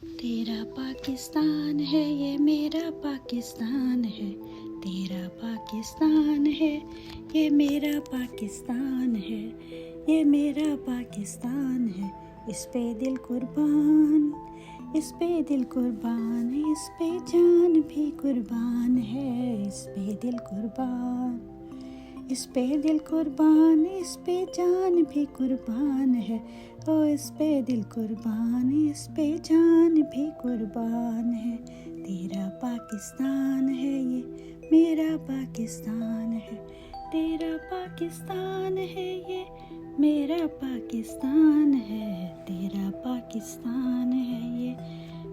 तेरा पाकिस्तान है ये मेरा पाकिस्तान है, तेरा पाकिस्तान है ये मेरा पाकिस्तान है, ये मेरा पाकिस्तान है। इस पे दिल कुर्बान, इस पे दिल कुर्बान, इस पे जान भी कुर्बान है। इस पे दिल कुर्बान, इस पे दिल कुर्बान, इस पे जान भी कुर्बान है। ओ इस पे दिल कुर्बान, इस पे जान भी कुर्बान है। तेरा पाकिस्तान है ये मेरा पाकिस्तान है, तेरा पाकिस्तान है ये मेरा पाकिस्तान है, तेरा पाकिस्तान है ये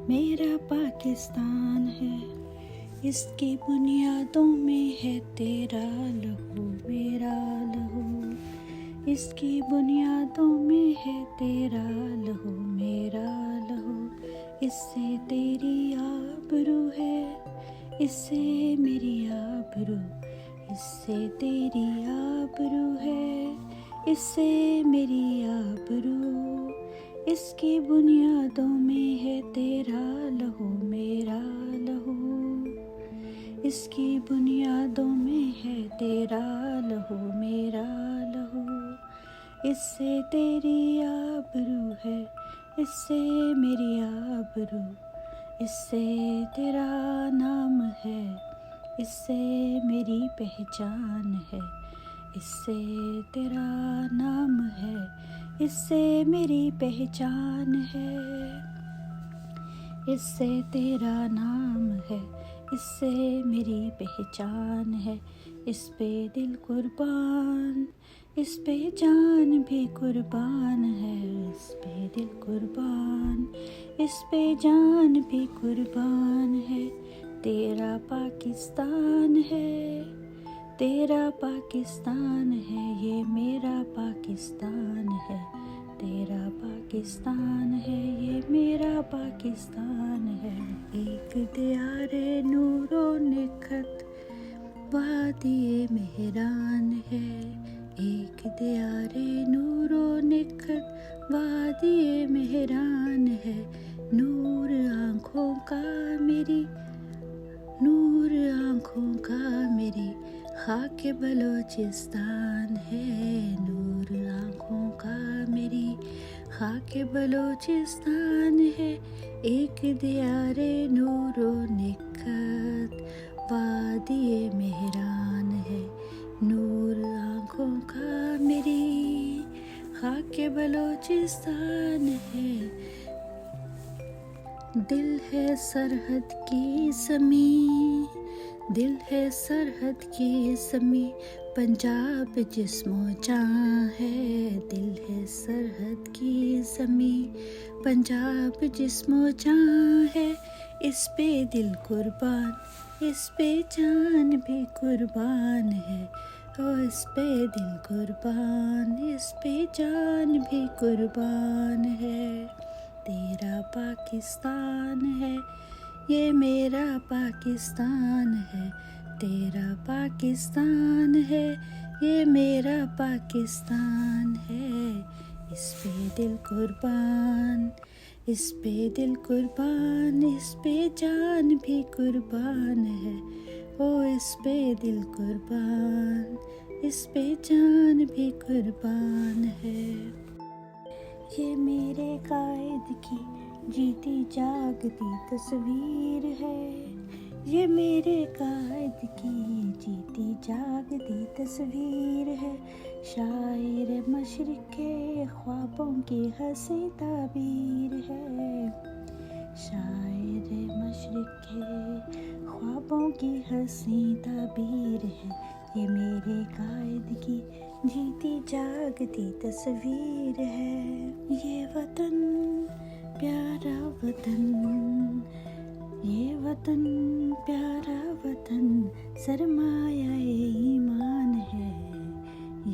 मेरा पाकिस्तान है। इसकी बुनियादों में है तेरा लहू मेरा लहू, इसकी बुनियादों में है तेरा लहू मेरा लहू। इससे तेरी आबरू है, इससे मेरी आबरू, इससे तेरी आबरू है, इससे मेरी आबरू। इसकी बुनियादों में है तेरा लहू मेरा लहू, इसकी बुनियादों में है तेरा लहू मेरा लहू। इससे तेरी आबरू है, इससे मेरी आबरू, इससे तेरा नाम है, इससे मेरी पहचान है, इससे तेरा नाम है, इससे मेरी पहचान है। इससे तेरा नाम है, इससे मेरी पहचान है। इस पे दिल कुर्बान, इस पे जान भी कुर्बान है। इस पे दिल कुर्बान, इस पे जान भी कुर्बान है। तेरा पाकिस्तान है, तेरा पाकिस्तान है ये मेरा पाकिस्तान है, तेरा पाकिस्तान है ये मेरा पाकिस्तान है। एक दियारे नूरो निखत वादिये मेहरान है, एक दियारे नूरो निखत वादिये मेहरान है। नूर आँखों का मेरी, नूर आँखों का मेरी खाके बलोचिस्तान है। नूर आँखों का मेरी खाके बलोचिस्तान है। एक दियारे नूरो निखत वादिये मेहरान है। नूर आँखों का मेरी खाके बलोचिस्तान है। दिल है सरहद की समी, दिल है सरहद की समी, पंजाब जिस्मो जान है। दिल है सरहद की समी, पंजाब जिस्मो जान है। इस पे दिल कुर्बान, इस पे जान भी कुर्बान है। ओ इस पे दिल कुर्बान, इस पे जान भी कुर्बान है। तेरा पाकिस्तान है ये मेरा पाकिस्तान है, तेरा पाकिस्तान है ये मेरा पाकिस्तान है। इस पे दिल कुर्बान, इस पे दिल कुर्बान, इस पे जान भी कुर्बान है। ओ इस पे दिल कुर्बान, इस पे जान भी कुर्बान है। ये मेरे कायद की जीती जागती तस्वीर है, ये मेरे कायद की जीती जागती तस्वीर है। शायर मशरिक़ के ख्वाबों की हंसी ताबीर है, शायर मशरिक़ के ख्वाबों की हंसी ताबीर है। ये मेरे कायद की जीती जागती तस्वीर है। ये वतन प्यारा वतन, ये वतन प्यारा वतन, सरमाया ईमान है।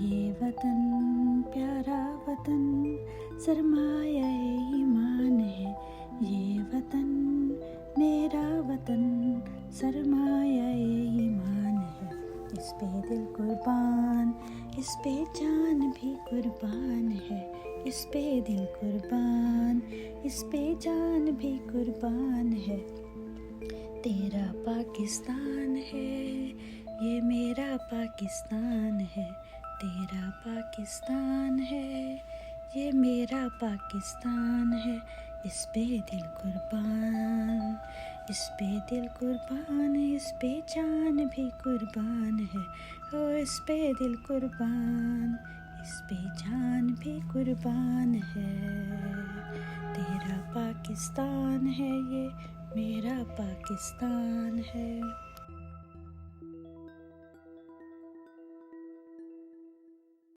ये वतन प्यारा वतन, सरमाया ईमान है। ये वतन मेरा वतन, सरमाया ईमान है। इस पे दिल कुर्बान, इस पे जान भी कुर्बान है। इस पे दिल कुर्बान, इस पे जान भी कुर्बान है। तेरा पाकिस्तान है, ये मेरा पाकिस्तान है। तेरा पाकिस्तान है, ये मेरा पाकिस्तान है। इस पे दिल कुर्बान, इस पे दिल कुर्बान, इस पे जान भी कुर्बान है। ओ इस पे दिल कुर्बान, इस पे जान भी कुर्बान है। तेरा पाकिस्तान है, ये मेरा पाकिस्तान है।